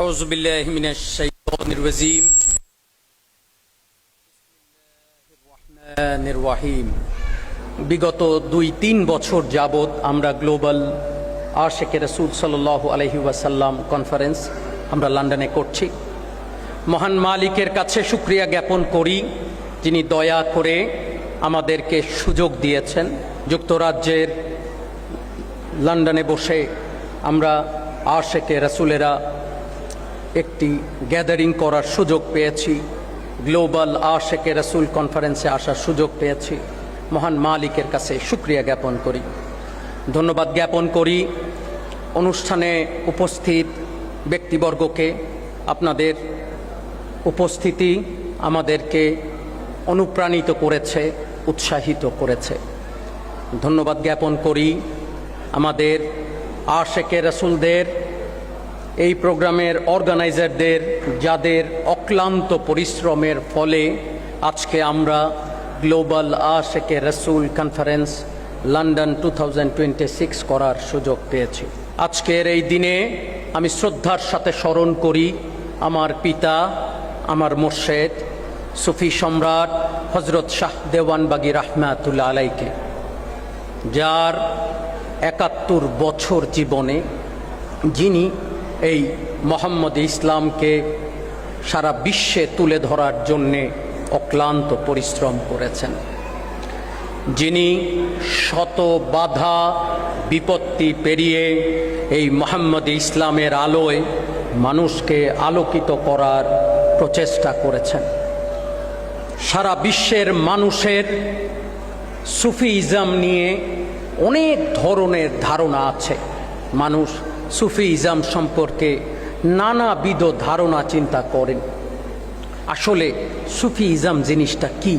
আউযু বিল্লাহি মিনাশ শাইতানির রাজিম। বিসমিল্লাহির রহমানির রহিম। বিগত 2-3 বছর যাবত আমরা গ্লোবাল আশিকে রাসূল সাল্লাল্লাহু আলাইহি ওয়াসাল্লাম কনফারেন্স আমরা লন্ডনে করছি। মহান মালিকের কাছে শুকরিয়া জ্ঞাপন করি, যিনি দয়া করে আমাদেরকে সুযোগ দিয়েছেন। যুক্তরাজ্যের লন্ডনে বসে আমরা আশিকে রাসূলেরা একটি গ্যাদারিং করার সুযোগ পেয়েছি, গ্লোবাল আশিকে রাসূল কনফারেন্সে আসার সুযোগ পেয়েছি। মহান মালিকের কাছে শুকরিয়া জ্ঞাপন করি, ধন্যবাদ জ্ঞাপন করি অনুষ্ঠানে উপস্থিত ব্যক্তিবর্গকে। আপনাদের উপস্থিতি আমাদেরকে অনুপ্রাণিত করেছে, উৎসাহিত করেছে। ধন্যবাদ জ্ঞাপন করি আমাদের আশিকে রাসূলদের, এই প্রোগ্রামের অর্গানাইজারদের, যাদের অক্লান্ত পরিশ্রমের ফলে আজকে আমরা গ্লোবাল আশিকে রাসূল কনফারেন্স লন্ডন 2026 করার সুযোগ পেয়েছি। আজকের এই দিনে আমি শ্রদ্ধার সাথে স্মরণ করি আমার পিতা, আমার মুর্শেদ, সুফি সম্রাট হযরত শাহ দেওয়ানবাগী রাহমাতুল্লাহ আলাইকে, যার 71 বছর জীবনে যিনি এই মোহাম্মদ ইসলামকে সারা বিশ্বে তুলে ধরার জন্যে অক্লান্ত পরিশ্রম করেছেন, যিনি শত বাধা বিপত্তি পেরিয়ে এই মোহাম্মদ ইসলামের আলোয় মানুষকে আলোকিত করার প্রচেষ্টা করেছেন। সারা বিশ্বের মানুষের সুফিইজম নিয়ে অনেক ধরনের ধারণা আছে। মানুষ সুফিইজম সম্পর্কে নানাবিধ ধারণা চিন্তা করেন। আসলে সুফিইজম জিনিসটা কি?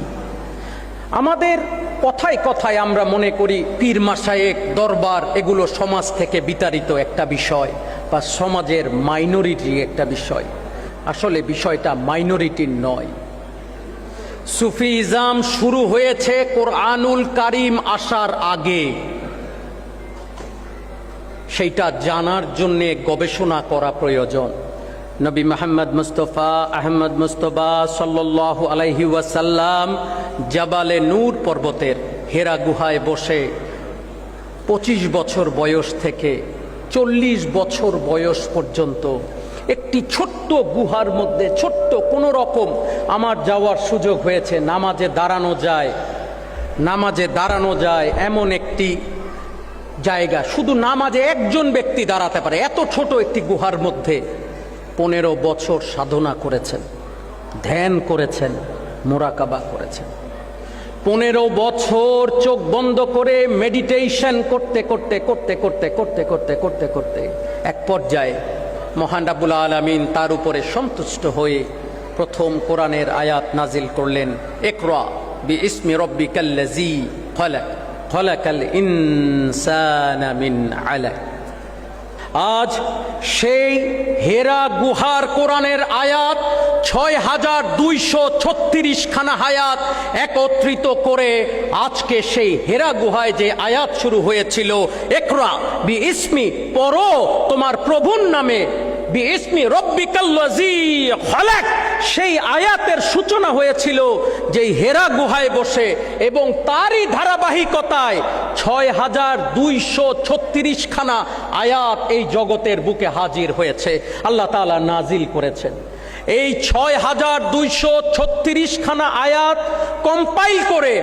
আমাদের কথায় কথায় আমরা মনে করি পীর মাশায়েখ, দরবার, এগুলো সমাজ থেকে বিতাড়িত একটা বিষয় বা সমাজের মাইনরিটি একটা বিষয়। আসলে বিষয়টা মাইনরিটির নয়। সুফিইজম শুরু হয়েছে কোরআনুল কারীম আসার আগে। সেইটা জানার জন্যে গবেষণা করা প্রয়োজন। নবী মুহাম্মদ মুস্তাফা আহমদ মুস্তফা সাল্লাল্লাহু আলাইহি ওয়াসাল্লাম জাবালে নূর পর্বতের হেরা গুহায় বসে 25 বছর বয়স থেকে 40 বছর বয়স পর্যন্ত একটি ছোট্ট গুহার মধ্যে, ছোট্ট কোনো রকম আমার যাওয়ার সুযোগ হয়েছে। নামাজে দাঁড়ানো যায় এমন একটি জায়গা, শুধু নামাজে একজন ব্যক্তি দাঁড়াতে পারে, এত ছোট একটি গুহার মধ্যে 15 বছর সাধনা করেছেন, ধ্যান করেছেন, মুরাকাবা করেছেন। 15 বছর চোখ বন্ধ করে মেডিটেশন করতে করতে এক পর্যায়ে মহান রাব্বুল আলামিন তার উপরে সন্তুষ্ট হয়ে প্রথম কোরআনের আয়াত নাজিল করলেন, ইকরা বিইসমি রাব্বিকাল্লাযী খালাক খালাকাল ইনসানা মিন আলাক। আজ সেই হেরা গুহার কোরআনের আয়াত 6236 খানা আয়াত একত্রিত করে আজকে সেই হেরা গুহায় যে আয়াত শুরু হয়েছিল, ইকরা বিইসমি, পড়ো তোমার প্রভুর নামে, বিইসমি রাব্বিকাল্লাযী খালাক, সেই আয়াতের সূচনা হয়েছিল যেই হেরা গুহায় বসে, এবং তারই ধারাবাহিকতায় 6236 খানা আয়াত এই জগতের বুকে হাজির হয়েছে, আল্লাহ তাআলা নাজিল করেছেন। এই 6236 খানা আয়াত কম্পাইল করে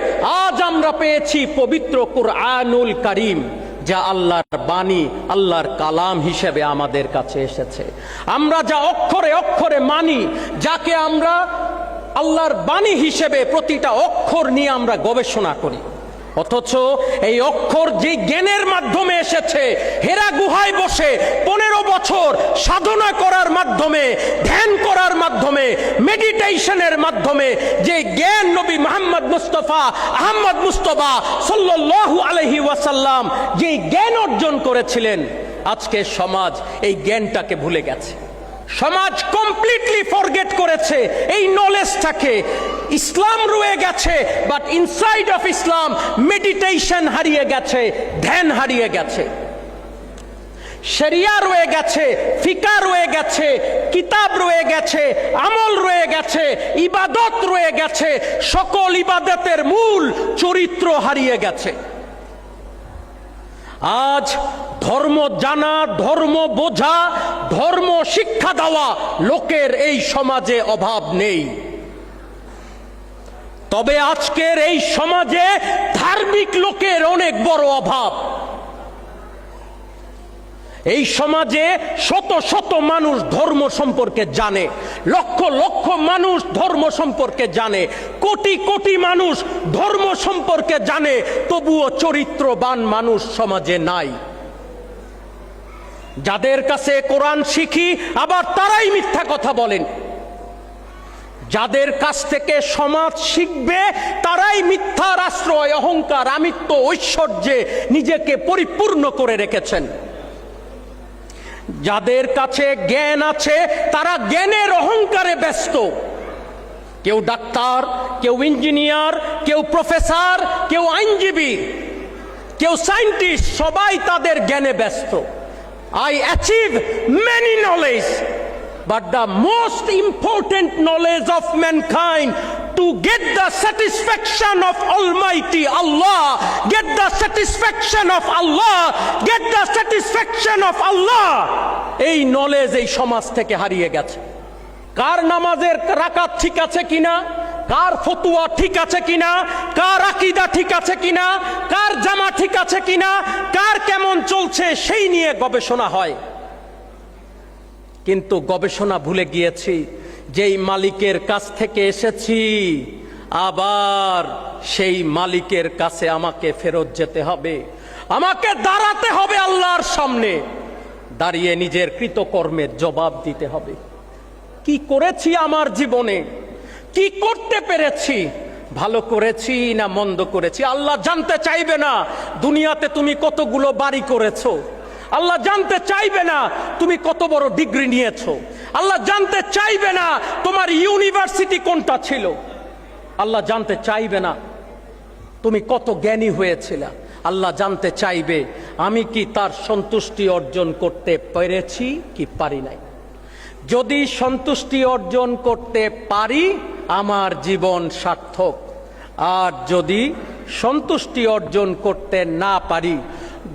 আজ আমরা পেয়েছি পবিত্র কুরআনুল কারীম, যা আল্লাহর বাণী, আল্লাহর কালাম হিসেবে আমাদের কাছে এসেছে। আমরা যা অক্ষরে অক্ষরে মানি, যাকে আমরা আল্লাহর বাণী হিসেবে প্রতিটা অক্ষর নিয়ে আমরা গবেষণা করি, অথচ এই অক্ষর যে জ্ঞানের মাধ্যমে এসেছে, হেরা গুহায় বসে 15 বছর সাধনা করার মাধ্যমে, ধ্যান করার মাধ্যমে, মেডিটেশনের মাধ্যমে যে জ্ঞান নবী মুহাম্মদ মুস্তাফা আহমদ মুস্তফা সাল্লাল্লাহু আলাইহি ওয়াসাল্লাম যে জ্ঞান অর্জন করেছিলেন, আজকে সমাজ এই জ্ঞানটাকে ভুলে গেছে। সমাজ কমপ্লিটলি ফরগেট করেছে এই নলেজটাকে। ইসলাম রয়ে গেছে, but inside of Islam meditation হারিয়ে গেছে, ধ্যান হারিয়ে গেছে। শরিয়া রয়ে গেছে, ফিকা রয়ে গেছে, কিতাব রয়ে গেছে, আমল রয়ে গেছে, ইবাদত রয়ে গেছে। সকল ইবাদতের মূল চরিত্র হারিয়ে গেছে। আজ ধর্ম জানা, ধর্ম বোঝা, ধর্ম শিক্ষা দেওয়া লোকের এই সমাজে অভাব নেই। তবে আজকের এই সমাজে ধার্মিক লোকের অনেক বড় অভাব। এই সমাজে শত শত মানুষ ধর্ম সম্পর্কে জানে, লক্ষ লক্ষ মানুষ ধর্ম সম্পর্কে জানে, কোটি কোটি মানুষ ধর্ম সম্পর্কে জানে, তবুও চরিত্রবান মানুষ সমাজে নাই। যাদের কাছে কোরআন শিখি আবার তারাই মিথ্যা কথা বলেন। যাদের কাছ থেকে সমাজ শিখবে তারাই মিথ্যার আশ্রয়, অহংকার, আমিত্ব, ঐশ্বর্যে নিজেকে পরিপূর্ণ করে রেখেছেন। যাদের কাছে জ্ঞান আছে তারা জ্ঞানের অহংকারে ব্যস্ত। কেউ ডাক্তার, কেউ ইঞ্জিনিয়ার, কেউ প্রফেসর, কেউ আইনজীবী, কেউ সায়েন্টিস্ট, সবাই তাদের জ্ঞানে ব্যস্ত। I achieve many knowledge, but the most important knowledge of mankind to get the satisfaction of Almighty Allah, get the satisfaction of Allah, get the satisfaction of Allah, এই knowledge এই সমাজ থেকে হারিয়ে গেছে। কার নামাজের রাকাত ঠিক আছে কিনা, কার ফতুয়া ঠিক আছে কিনা, কার আকীদা ঠিক আছে কিনা, কার জামা ঠিক আছে কিনা, কার কেমন চলছে সেই নিয়ে গবেষণা হয়। কিন্তু গবেষণা ভুলে গিয়েছি যেই মালিকের কাছ থেকে এসেছি আবার সেই মালিকের কাছে আমাকে ফেরত যেতে হবে, আমাকে দাঁড়াতে হবে আল্লাহর সামনে, দাঁড়িয়ে নিজের কৃতকর্মের জবাব দিতে হবে। কি করেছি আমার জীবনে, কি করতে পেরেছি, ভালো করেছি না মন্দ করেছি, আল্লাহ জানতে চাইবে না দুনিয়াতে তুমি কতগুলো বাড়ি করেছো। আল্লাহ জানতে চাইবে না তুমি কত বড় ডিগ্রি নিয়েছো। আল্লাহ জানতে চাইবে না তোমার ইউনিভার্সিটি কোনটা ছিল। আল্লাহ জানতে চাইবে না তুমি কত জ্ঞানী হয়েছিলা। আল্লাহ জানতে চাইবে আমি কি তার সন্তুষ্টি অর্জন করতে পেরেছি কি পারি নাই। যদি সন্তুষ্টি অর্জন করতে পারি আমার জীবন সার্থক, আর যদি সন্তুষ্টি অর্জন করতে না পারি,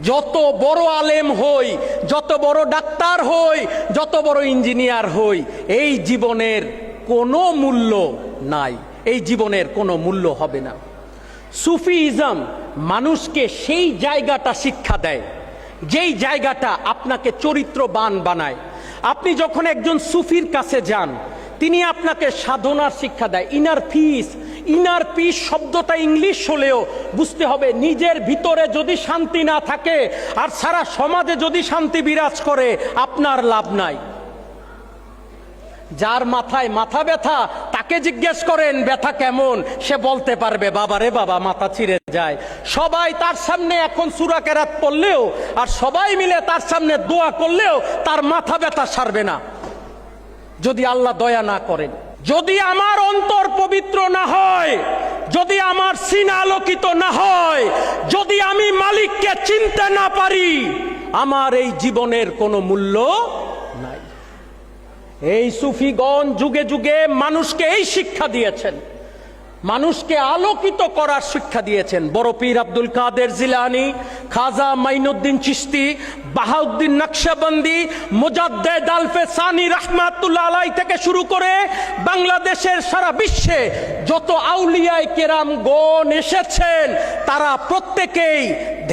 যত বড় আলেম হই, যত বড় ডাক্তার হই, যত বড় ইঞ্জিনিয়ার হই, এই জীবনের কোনো মূল্য নাই, এই জীবনের কোনো মূল্য হবে না। সুফিইজম মানুষকে সেই জায়গাটা শিক্ষা দেয় যেই জায়গাটা আপনাকে চরিত্রবান বানায়। আপনি যখন একজন সুফির কাছে যান তিনি আপনাকে সাধনার শিক্ষা দেয়, ইনার পিস। ইনার পিস শব্দটা ইংলিশ হলেও বুঝতে হবে নিজের ভিতরে যদি শান্তি না থাকে আর সারা সমাজে যদি শান্তি বিরাজ করে আপনার লাভ নাই। যার মাথায় মাথা ব্যথা তাকে জিজ্ঞেস করেন ব্যথা কেমন, সে বলতে পারবে বাবা রে বাবা মাথা ছিঁড়ে যায়। সবাই তার সামনে এখন সূরা কেরাত পড়লেও আর সবাই মিলে তার সামনে দোয়া করলেও তার মাথা ব্যথা সারবে না যদি আল্লাহ দয়া না করেন। যদি আমার অন্তর পবিত্র না হয়, যদি আমার সিনা আলোকিত না হয়, যদি আমি মালিককে চিনতে না পারি, আমার এই জীবনের কোনো মূল্য নাই। এই সুফিগণ যুগে যুগে মানুষকে এই শিক্ষা দিয়েছেন, মানুষকে আলোকিত করার শিক্ষা দিয়েছেন। বড় পীর আব্দুল কাদের জিলানী, খাজা মাইনুদ্দিন চিশতি, বাহাউদ্দিন নকশবন্দি, মুজাদ্দেদ আলফে সানি রাহমাতুল্লাহ আলাইহি থেকে শুরু করে বাংলাদেশের সারা বিশ্বে যত আউলিয়ায়ে কেরাম গণ এসেছেন তারা প্রত্যেকেই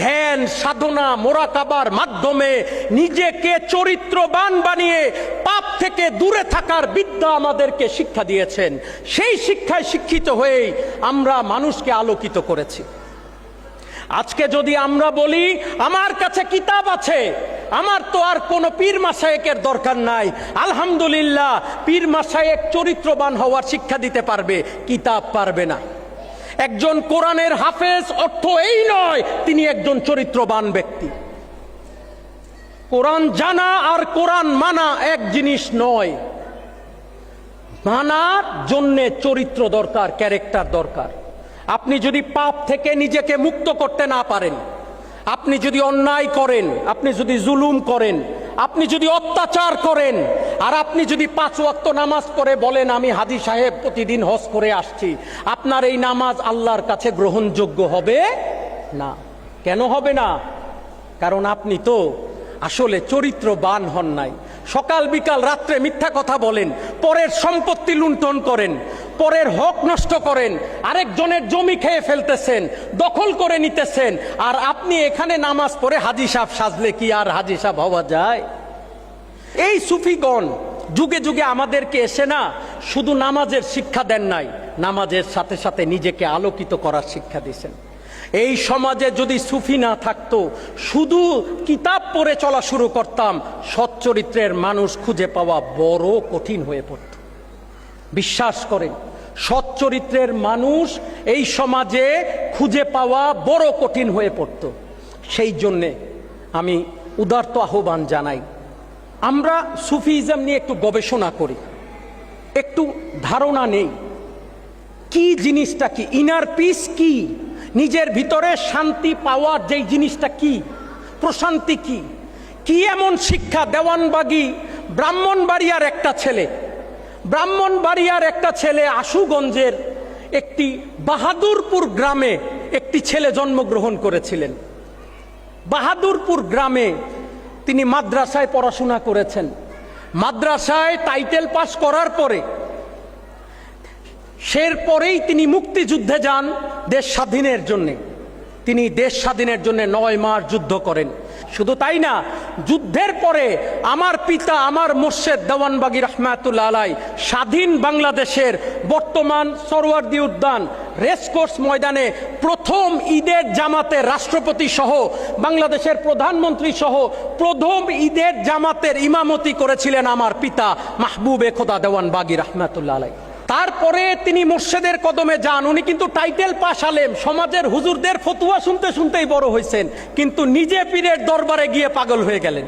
ধ্যান সাধনা মোরাকাবার মাধ্যমে নিজেকে চরিত্রবান বানিয়ে পাপ থেকে দূরে থাকার বিদ্যা আমাদেরকে শিক্ষা দিয়েছেন। সেই শিক্ষায় শিক্ষিত হয়ে আমরা মানুষকে আলোকিত করেছি। আজকে যদি আমরা বলি আমার কাছে কিতাব আছে, আমার তো আর কোনো পীর মাশায়েখের দরকার নাই, আলহামদুলিল্লাহ পীর মাশায়েখ চরিত্রবান হওয়ার শিক্ষা দিতে পারবে, কিতাব পারবে না। একজন কোরআনের হাফেজ অর্থ এই নয় তিনি একজন চরিত্রবান ব্যক্তি। কোরআন জানা আর কোরআন মানা এক জিনিস নয়। মানার জন্যে চরিত্র দরকার, ক্যারেক্টার দরকার। আপনি যদি পাপ থেকে নিজেকে মুক্ত করতে না পারেন, আপনি যদি অন্যায় করেন, আপনি যদি জুলুম করেন, আপনি যদি অত্যাচার করেন, আর আপনি যদি 5 ওয়াক্ত নামাজ পড়ে বলেন আমি হাজী সাহেব প্রতিদিন হজ করে আসছি, আপনার এই নামাজ আল্লাহর কাছে গ্রহণযোগ্য হবে না। কেন হবে না? কারণ আপনি তো আসলে চরিত্রবান হন নাই। সকাল বিকাল রাত্রে মিথ্যা কথা বলেন, পরের সম্পত্তি লুণ্ঠন করেন, পরের হক নষ্ট করেন, আরেকজনের জমি খেয়ে ফেলতেছেন, দখল করে নিতেছেন, আর আপনি এখানে নামাজ পড়ে হাজী সাহেব সাজলে কি আর হাজী সাহেব হওয়া যায়? এই সুফিগণ যুগে যুগে আমাদেরকে এসে না শুধু নামাজের শিক্ষা দেন নাই, নামাজের সাথে সাথে নিজেকে আলোকিত করার শিক্ষা দিয়েছেন। এই সমাজে যদি সুফি না থাকতো, শুধু কিতাব পড়ে চলা শুরু করতাম, সৎ চরিত্রের মানুষ খুঁজে পাওয়া বড় কঠিন হয়ে পড়ত। বিশ্বাস করেন, সৎ চরিত্রের মানুষ এই সমাজে খুঁজে পাওয়া বড় কঠিন হয়ে পড়ত। সেই জন্যে আমি উদারত আহ্বান জানাই, আমরা সুফিজম নিয়ে একটু গবেষণা করি, একটু ধারণা নেই কি জিনিসটা কি, ইনার পিস কি, নিজের ভিতরে শান্তি পাওয়ার যেই জিনিসটা কি, প্রশান্তি কি, কি এমন শিক্ষা দেওয়ানবাগী ব্রাহ্মণবাড়িয়ার একটা ছেলে আশুগঞ্জের একটি বাহাদুরপুর গ্রামে একটি ছেলে জন্মগ্রহণ করেছিলেন। বাহাদুরপুর গ্রামে তিনি মাদ্রাসায় পড়াশোনা করেছেন। মাদ্রাসায় টাইটেল পাস করার পরে পরেই তিনি মুক্তিযুদ্ধে যান দেশ স্বাধীনের জন্যে। তিনি দেশ স্বাধীনের জন্য 9 মাস যুদ্ধ করেন। শুধু তাই না, যুদ্ধের পরে আমার পিতা আমার মোর্শেদ দেওয়ানবাগী রহমাতুল্লাহ আলাই স্বাধীন বাংলাদেশের বর্তমান সরওয়ার্দী উদ্যান রেসকোর্স ময়দানে প্রথম ঈদের জামাতের রাষ্ট্রপতি সহ বাংলাদেশের প্রধানমন্ত্রী সহ প্রথম ঈদের জামাতের ইমামতি করেছিলেন আমার পিতা মাহবুবে খোদা দেওয়ানবাগী রহমাতুল্লাহ আলাই। তারপরে তিনি মুর্শেদের কদমে যান। উনি কিন্তু টাইটেল পাস আলেম, সমাজের হুজুরদের ফতুয়া শুনতে শুনতেই বড় হয়েছেন, কিন্তু নিজে পীরের দরবারে গিয়ে পাগল হয়ে গেলেন।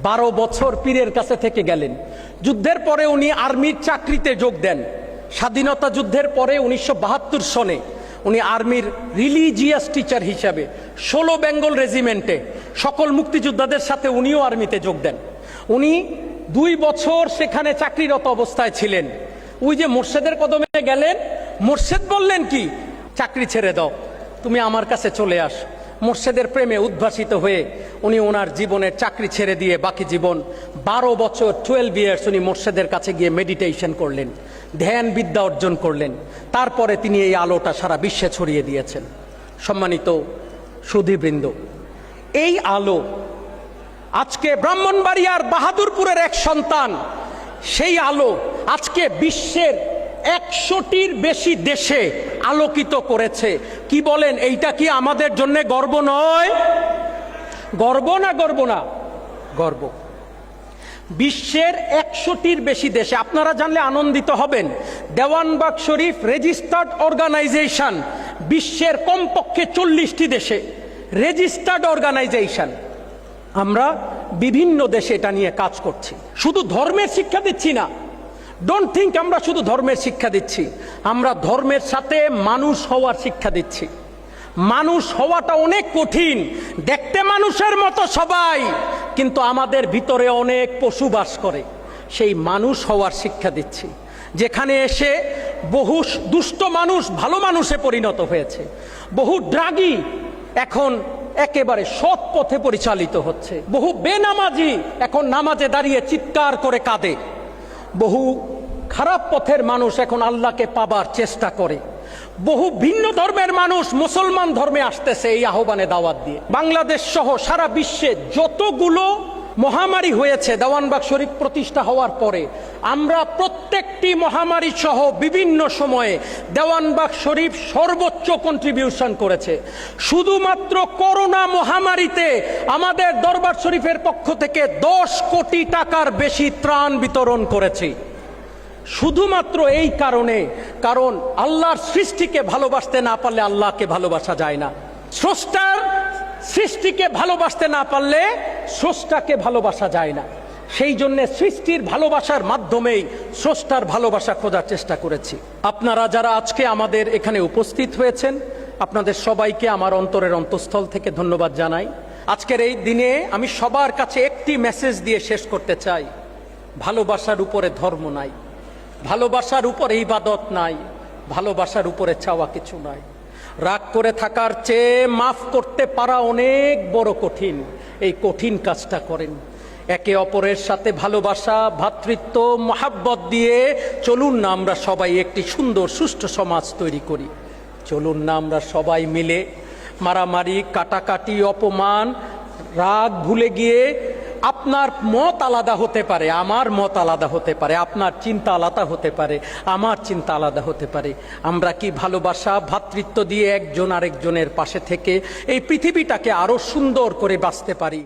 12 বছর পীরের কাছে থেকে গেলেন। যুদ্ধের পরে উনি আর্মির চাকরিতে যোগ দেন। স্বাধীনতা যুদ্ধের পরে 1972 সনে উনি আর্মির রিলিজিয়াস টিচার হিসাবে 16 বেঙ্গল রেজিমেন্টে সকল মুক্তিযোদ্ধাদের সাথে উনিও আর্মিতে যোগ দেন। উনি 2 বছর সেখানে চাকরিরত অবস্থায় ছিলেন। ওই যে মোর্শেদের কদমে গেলেন, মোর্শেদ বললেন কি, চাকরি ছেড়ে দাও, তুমি আমার কাছে চলে আস। মোর্শেদের প্রেমে উদ্ভাসিত হয়ে উনি ওনার জীবনের চাকরি ছেড়ে দিয়ে বাকি জীবন 12 বছর 12 ইয়ার্স উনি মোর্শেদের কাছে গিয়ে মেডিটেশন করলেন, ধ্যান বিদ্যা অর্জন করলেন। তারপরে তিনি এই আলোটা সারা বিশ্বে ছড়িয়ে দিয়েছেন। সম্মানিত সুধীবৃন্দ, এই আলো আজকে ব্রাহ্মণবাড়িয়ার বাহাদুরপুরের এক সন্তান, সেই আলো আজকে বিশ্বের 100টির বেশি দেশে আলোকিত করেছে। কি বলেন, এইটা কি আমাদের জন্য গর্ব নয়? গর্ব না গর্ব না? গর্ব। বিশ্বের 100টির বেশি দেশে, আপনারা জানলে আনন্দিত হবেন, দেওয়ানবাগ শরীফ রেজিস্টার্ড অর্গানাইজেশন বিশ্বের কমপক্ষে 40টি দেশে রেজিস্টার্ড অর্গানাইজেশন। আমরা বিভিন্ন দেশে এটা নিয়ে কাজ করছি। শুধু ধর্মের শিক্ষা দিচ্ছি না, ডোন্ট থিঙ্ক আমরা শুধু ধর্মের শিক্ষা দিচ্ছি, আমরা ধর্মের সাথে মানুষ হওয়ার শিক্ষা দিচ্ছি। মানুষ হওয়াটা অনেক কঠিন, দেখতে মানুষের মতো সবাই, কিন্তু আমাদের ভিতরে অনেক পশু বাস করে। সেই মানুষ হওয়ার শিক্ষা দিচ্ছি, যেখানে এসে বহু দুষ্ট মানুষ ভালো মানুষে পরিণত হয়েছে, বহু ড্রাগী এখন একেবারে সৎ পথে পরিচালিত হচ্ছে, বহু বেনামাজি এখন নামাজে দাঁড়িয়ে চিৎকার করে কাঁদে, বহু খারাপ পথের মানুষ এখন আল্লাহকে পাবার চেষ্টা করে, বহু ভিন্ন ধর্মের মানুষ মুসলমান ধর্মে আসতেছে এই আহ্বানে দাওয়াত দিয়ে। বাংলাদেশ সহ সারা বিশ্বে যতগুলো মহামারী হয়েছে দেওয়ানবাগ শরীফ প্রতিষ্ঠা হওয়ার পরে, আমরা প্রত্যেকটি মহামারী সহ বিভিন্ন সময়ে দেওয়ানবাগ শরীফ সর্বোচ্চ কন্ট্রিবিউশন করেছে। শুধুমাত্র করোনা মহামারীতে আমাদের দরবার শরীফের পক্ষ থেকে 10 কোটি টাকার বেশি ত্রাণ বিতরণ করেছি। শুধুমাত্র এই কারণে, কারণ আল্লাহর সৃষ্টিকে ভালোবাসতে না পারলে আল্লাহকে ভালোবাসা যায় না। স্রষ্টার সৃষ্টিকে ভালোবাসতে না পারলে স্রষ্টাকে ভালোবাসা যায় না। সেই জন্য সৃষ্টির ভালোবাসার মাধ্যমেই স্রষ্টার ভালোবাসা খোঁজার চেষ্টা করেছি। আপনারা যারা আজকে আমাদের এখানে উপস্থিত হয়েছেন, আপনাদের সবাইকে আমার অন্তরের অন্তঃস্থল থেকে ধন্যবাদ জানাই। আজকের এই দিনে আমি সবার কাছে একটি মেসেজ দিয়ে শেষ করতে চাই, ভালোবাসার উপরে ধর্ম নাই, ভালোবাসার উপরে ইবাদত নাই, ভালোবাসার উপরে চাওয়া কিছু নাই। রাগ করে থাকার চেয়ে মাফ করতে পারা অনেক বড় কঠিন। এই কঠিন কাজটা করেন, একে অপরের সাথে ভালোবাসা, ভ্রাতৃত্ব, মহাব্বত দিয়ে চলুন না আমরা সবাই একটি সুন্দর সুষ্ঠু সমাজ তৈরি করি। চলুন না আমরা সবাই মিলে মারামারি, কাটাকাটি, অপমান, রাগ ভুলে গিয়ে, আপনার মত আলাদা হতে পারে, আমার মত আলাদা হতে পারে, আপনার চিন্তা আলাদা হতে পারে, আমার চিন্তা আলাদা হতে পারে, আমরা কি ভালোবাসা, ভ্রাতৃত্ব দিয়ে একজন আরেকজনের পাশে থেকে এই পৃথিবীটাকে আরো সুন্দর করে বাঁচতে পারি?